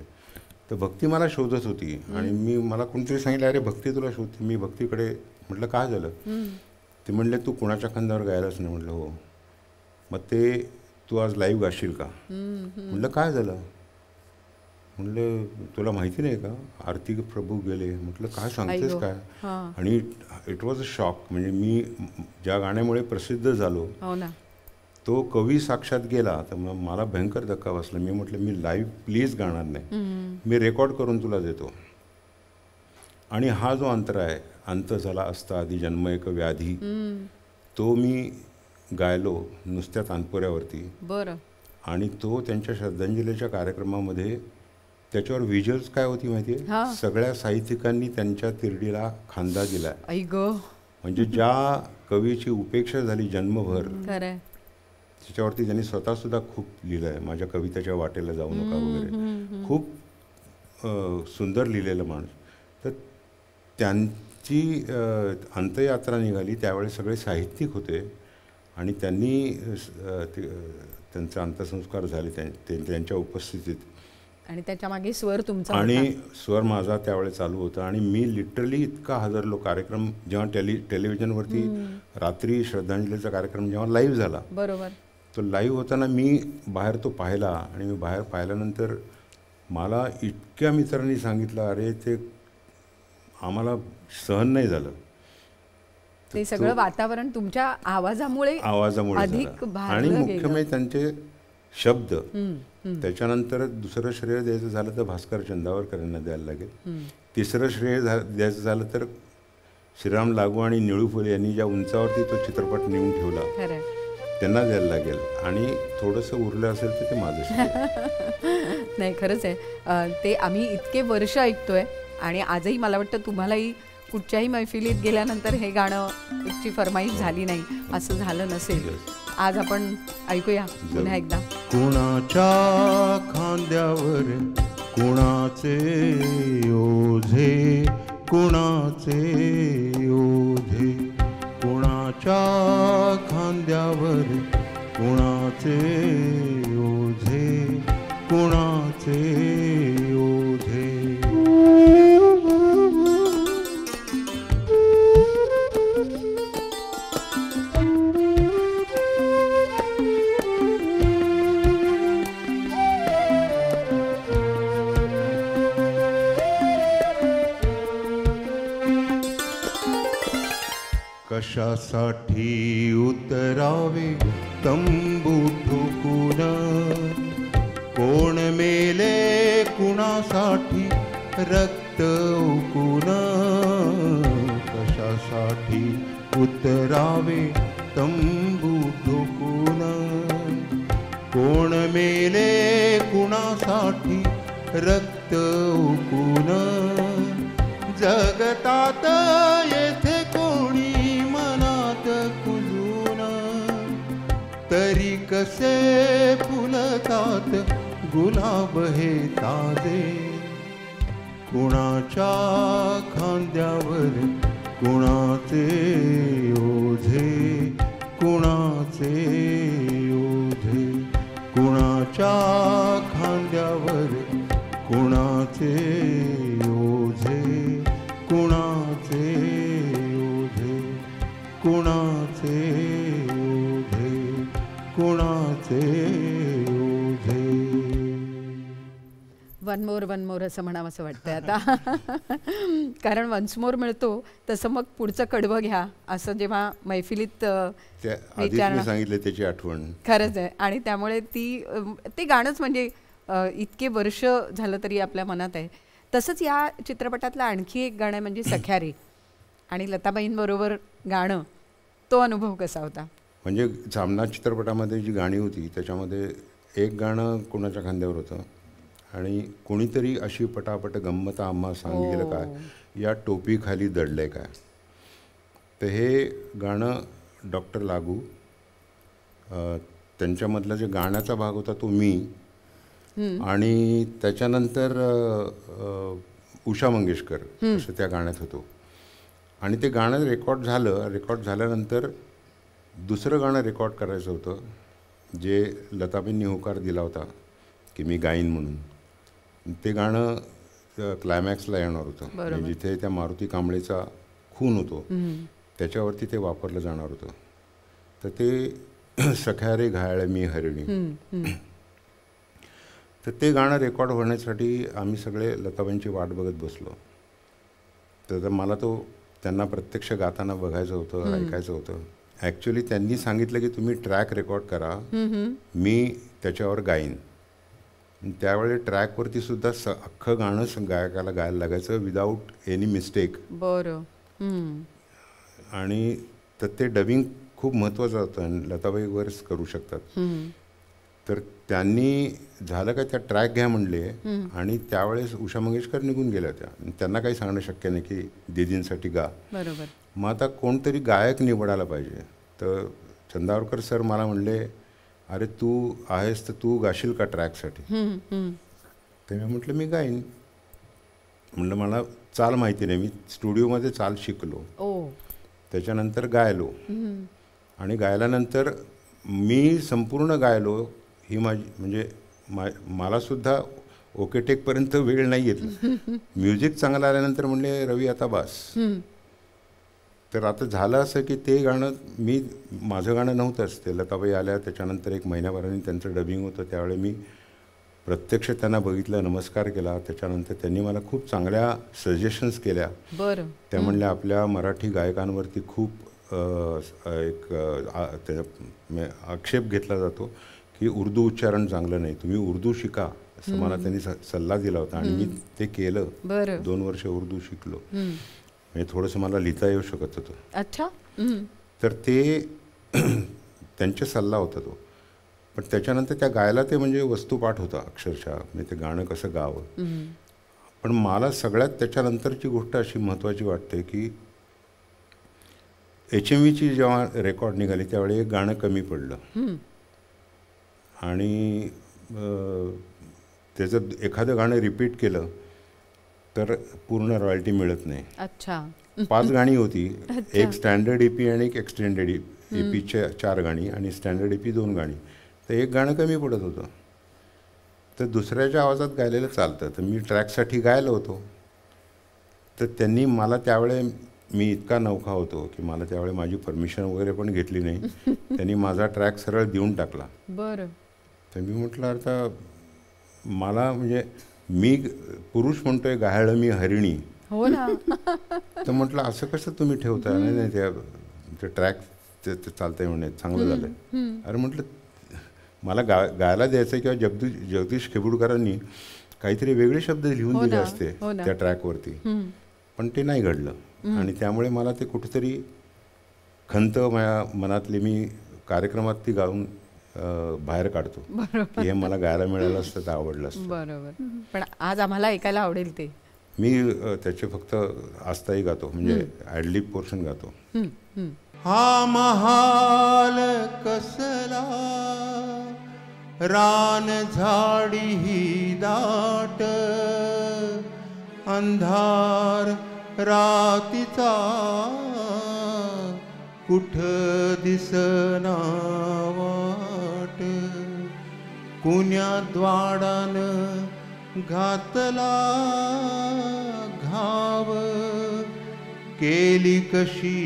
तर भक्ती मला शोधत होती आणि मला कोणतरी सांगितलं, अरे भक्ती तुला शोधते. मी भक्तीकडे म्हटलं काय झालं? ते म्हणले तू कुणाच्या खांद्यावर गायलाच नाही. म्हटलं हो. मग ते तू आज लाईव्ह गाशील का? म्हटलं काय झालं? म्हटलं तुला माहिती नाही का आरती प्रभू गेले? म्हटलं काय सांगतेस काय? आणि इट वॉज अ शॉक. म्हणजे मी ज्या गाण्यामुळे प्रसिद्ध झालो तो कवी साक्षात गेला, तर मग मला भयंकर धक्का बसला. मी म्हटलं मी लाईव्ह प्लीज गाणार नाही, मी रेकॉर्ड करून तुला देतो. आणि हा जो अंतरा आहे, अंत झाला असता आधी जन्म एक व्याधी, तो मी गायलो नुसत्या तानपुऱ्यावरती. बरं. आणि तो त्यांच्या श्रद्धांजलीच्या कार्यक्रमामध्ये त्याच्यावर व्हिज्युअल्स काय होती माहिती आहे? सगळ्या साहित्यिकांनी त्यांच्या तिरडीला खांदा दिला. म्हणजे ज्या कवीची उपेक्षा झाली जन्मभर, त्याच्यावरती त्यांनी स्वतःसुद्धा खूप लिहिलं आहे. माझ्या कवितेच्या वाटेला जाऊ नका वगैरे, खूप सुंदर लिहिलेलं माणूस. तर त्यांची अंत्ययात्रा निघाली, त्यावेळेस सगळे साहित्यिक होते आणि त्यांनी त्यांचा अंत्यसंस्कार झाले त्यांच्या उपस्थितीत. आणि त्याच्या मागे स्वर तुमचा आणि स्वर माझा त्यावेळेस चालू होता. आणि मी लिटरली इतका हादरलो. कार्यक्रम जेव्हा टेलिव्हिजनवरती रात्री श्रद्धांजलीचा कार्यक्रम जेव्हा लाईव्ह झाला, बरोबर, तो लाईव्ह होताना मी बाहेर तो पाहिला. आणि मी बाहेर पाहिल्यानंतर मला इतक्या मित्रांनी सांगितलं, अरे ते आम्हाला सहन नाही झालं. ते सगळं वातावरण तुमच्या आवाजामुळे अधिक आणि मुख्य म्हणजे त्यांचे शब्द. त्याच्यानंतर दुसरं श्रेय द्यायचं झालं तर भास्कर चंदावरकर यांना द्यायला लागेल. तिसरं श्रेय द्यायचं झालं तर श्रीराम लागू आणि निळू फुले यांनी ज्या उंचावरती तो चित्रपट नेऊन ठेवला त्यांना द्यायला लागेल. आणि थोडंसं उरलं असेल तर ते माझं श्रेय. नाही, खरंच आहे. ते आम्ही इतके वर्ष ऐकतोय आणि आजही मला वाटतं तुम्हालाही कुठच्याही मैफिलीत गेल्यानंतर हे गाणं ची फरमाईश झाली नाही असं झालं नसेल. आज आपण ऐकूया पुन्हा एकदा. कुणाच्या खांद्यावर कुणाचे ओझे, कुणाचे ओझे, कुणाच्या खांद्यावर कुणाचे ओझे, कुणाचे ओझे. कशासाठी उतरावे तंबू ठोकून, कोण मेले कुणासाठी रक्त उकून, कशासाठी उतरावे तंबू ठोकून, कोण मेले कुणासाठी रक्त उकून, जगतात येथे कोणी मनात कुजून, तरी कसे फुलतात गुलाब हे ताजे, कुणाच्या खांद्यावर कुणाचे ओझे, कुणाचे ओझे, कुणाच्या खांद्यावर कुणाचे ओझे, कुणाचे ओझे, कुणाचे ओझे, कुणाचे ओझे. वन मोर असं म्हणावं असं वाटतंय आता. कारण वन्स मोर मिळतो तसं मग पुढचं कडवं घ्या असं जेव्हा मैफिलीत मी सांगितलं त्याची आठवण खरंच आहे. आणि त्यामुळे ते गाणंच म्हणजे इतके वर्ष झालं तरी आपल्या मनात आहे. तसंच या चित्रपटातलं आणखी एक गाणं म्हणजे सख्या रे, आणि लताबाईंबरोबर गाणं, तो अनुभव कसा होता? म्हणजे सामना चित्रपटामध्ये जी गाणी होती त्याच्यामध्ये एक गाणं कुणाच्या खांद्यावर होतं आणि कोणीतरी अशी पटापट गंमत आम्हा सांगितलं काय, या टोपीखाली दडलंय काय. तर हे गाणं डॉक्टर लागू त्यांच्यामधला जे गाण्याचा भाग होता तो मी, आणि त्याच्यानंतर उषा मंगेशकर असं त्या गाण्यात होतो. आणि ते गाणं रेकॉर्ड झाल्यानंतर दुसरं गाणं रेकॉर्ड करायचं होतं जे लताबाईंनी होकार दिला होता की मी गाईन म्हणून. ते गाणं क्लायमॅक्सला येणार होतं, म्हणजे जिथे त्या मारुती कांबळेचा खून होतो त्याच्यावरती ते वापरलं जाणार होतं. तर ते सख्या रे घायाळ मी हरिणी. तर ते गाणं रेकॉर्ड होण्यासाठी आम्ही सगळे लताबाईंची वाट बघत बसलो. तर मला त्यांना प्रत्यक्ष गाताना बघायचं होतं, ऐकायचं होतं. ॲक्च्युली त्यांनी सांगितलं की तुम्ही ट्रॅक रेकॉर्ड करा, मी त्याच्यावर गाईन. त्यावेळी ट्रॅकवरती सुद्धा अख्खं गाणं गायकाला गायला लागायचं विदाऊट एनी मिस्टेक. बरं. आणि तर ते डबिंग खूप महत्त्वाचं होतं आणि लताबाईवरच करू शकतात. तर त्यांनी झालं काय, त्या ट्रॅक घ्या म्हणले आणि त्यावेळेस उषा मंगेशकर निघून गेल्या होत्या. त्यांना काही सांगणं शक्य नाही की दीदींसाठी गा. बरोबर. मग आता कोणतरी गायक निवडायला पाहिजे. तर चंदावरकर सर मला म्हणले, अरे तू आहेस तर तू गाशील का ट्रॅकसाठी? तर मी म्हटलं मी गाईन. म्हणलं मला चाल माहिती नाही, मी स्टुडिओमध्ये चाल शिकलो, त्याच्यानंतर गायलो आणि गायल्यानंतर मी संपूर्ण गायलो. ही माझी म्हणजे मलासुद्धा ओके टेकपर्यंत वेळ नाही घेतला. म्युझिक चांगलं आल्यानंतर म्हणले रवी आता बास. तर आता झालं असं की ते गाणं माझं गाणं नव्हतंच, ते लताबाई आल्या त्याच्यानंतर 1 महिन्याभराने त्यांचं डबिंग होतं. त्यावेळी मी प्रत्यक्ष त्यांना बघितलं, नमस्कार केला. त्याच्यानंतर त्यांनी मला खूप चांगल्या सजेशन्स केल्या. बरं. त्या म्हणल्या आपल्या मराठी गायकांवरती खूप आक्षेप घेतला जातो की उर्दू उच्चारण चांगलं नाही, तुम्ही उर्दू शिका, असं मला त्यांनी सल्ला दिला होता. आणि मी ते केलं. 2 वर्ष उर्दू शिकलो. म्हणजे थोडंसं मला लिहिता येऊ शकत होतं. अच्छा. तर ते त्यांचा सल्ला होता तो. पण त्याच्यानंतर त्या गायला ते म्हणजे वस्तुपाठ होता अक्षरशः, म्हणजे ते गाणं कसं गावं. पण मला सगळ्यात त्याच्यानंतरची गोष्ट अशी महत्त्वाची वाटते की HMVची जेव्हा रेकॉर्ड निघाली त्यावेळी एक गाणं कमी पडलं आणि त्याचं एखादं गाणं रिपीट केलं तर पूर्ण रॉयल्टी मिळत नाही. अच्छा. 5 गाणी होती, एक स्टँडर्ड EP आणि एक एक्सटेंडेड EPचे 4 गाणी आणि स्टँडर्ड EP 2 गाणी. तर एक गाणं कमी पडत होतं. तर दुसऱ्याच्या आवाजात गायलेलं चालतं. तर मी ट्रॅकसाठी गायलो होतो. तर त्यांनी मला त्यावेळे, मी इतका नवखा होतो की मला त्यावेळी माझी परमिशन वगैरे पण घेतली नाही. त्यांनी माझा ट्रॅक सरळ देऊन टाकला. बरं. तर मी म्हटलं आता मला म्हणजे मी पुरुष म्हणतोय गायळ मी हरिणी. हो ना. तर म्हटलं असं कसं तुम्ही ठेवता? नाही त्या ते ट्रॅक ते चालतंय म्हणे, चांगलं झालं. अरे म्हटलं मला गायला द्यायचं किंवा जगदीश खेबुडकरांनी काहीतरी वेगळे शब्द लिहून दिले असते त्या ट्रॅकवरती, पण ते नाही घडलं. आणि त्यामुळे मला ते कुठेतरी खंत माझ्या मनातली मी कार्यक्रमात ती गाऊन बाहेर काढतो की हे मला गायला मिळालं असतं तर आवडलं असतं. बरोबर. पण आज आम्हाला ऐकायला आवडेल ते. मी त्याचे फक्त आस्थाही गातो, म्हणजे ॲडलिप पोर्शन गातो. हा महाल कसला रान झाडी ही दाट, अंधार रातीचा कुठ दिसना वाट, कुण्या द्वाडान घातला घाव, केली कशी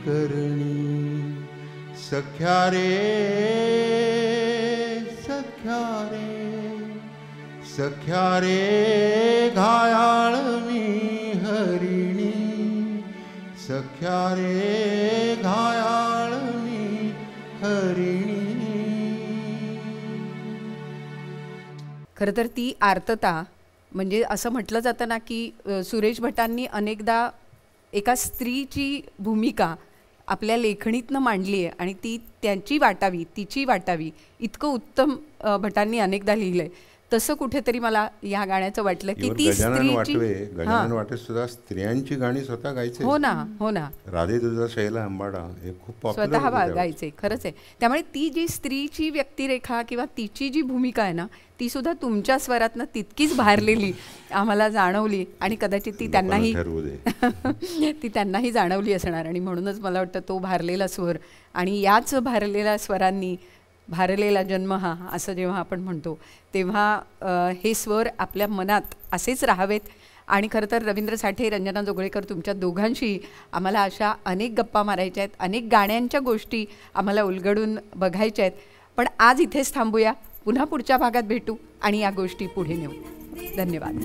करणी, सख्या रे सख्या रे सख्या रे घायाळ मी हरिणी, सख्या रे घायाळ मी हरिणी. खरं तर ती आर्तता, म्हणजे असं म्हटलं जातं ना की सुरेश भटांनी अनेकदा एका स्त्रीची भूमिका आपल्या लेखणीतनं मांडली आहे आणि ती त्यांची वाटावी, तिची वाटावी, इतकं उत्तम भटांनी अनेकदा लिहिलं आहे. तसं कुठेतरी मला या गाण्याचं वाटलं की ती स्त्रीची. गजानन वाटे सुद्धा स्त्रियांची गाणी स्वतः गायचे. हो ना, हो ना. राधे तुझा शैला अंबाडा हे खूप पॉप्युलर स्वतः गायचे. खरंच आहे. त्यामुळे ती जी स्त्रीची व्यक्तिरेखा किंवा तिची जी भूमिका आहे ना, ती सुद्धा तुमच्या स्वरातनं तितकीच भारलेली आम्हाला जाणवली आणि कदाचित ती त्यांनाही ती त्यांनाही जाणवली असणार. आणि म्हणूनच मला वाटतं तो भारलेला स्वर आणि याच भारलेल्या स्वरांनी भारलेला जन्म हा असं जेव्हा आपण म्हणतो तेव्हा हे स्वर आपल्या मनात असेच राहावेत. आणि खरं तर रवींद्र साठे, रंजना जोगळेकर, तुमच्या दोघांशी आम्हाला अशा अनेक गप्पा मारायच्या आहेत, अनेक गाण्यांच्या गोष्टी आम्हाला उलगडून बघायच्या आहेत. पण आज इथेच थांबूया, पुन्हा पुढच्या भागात भेटू आणि या गोष्टी पुढे नेऊ. धन्यवाद.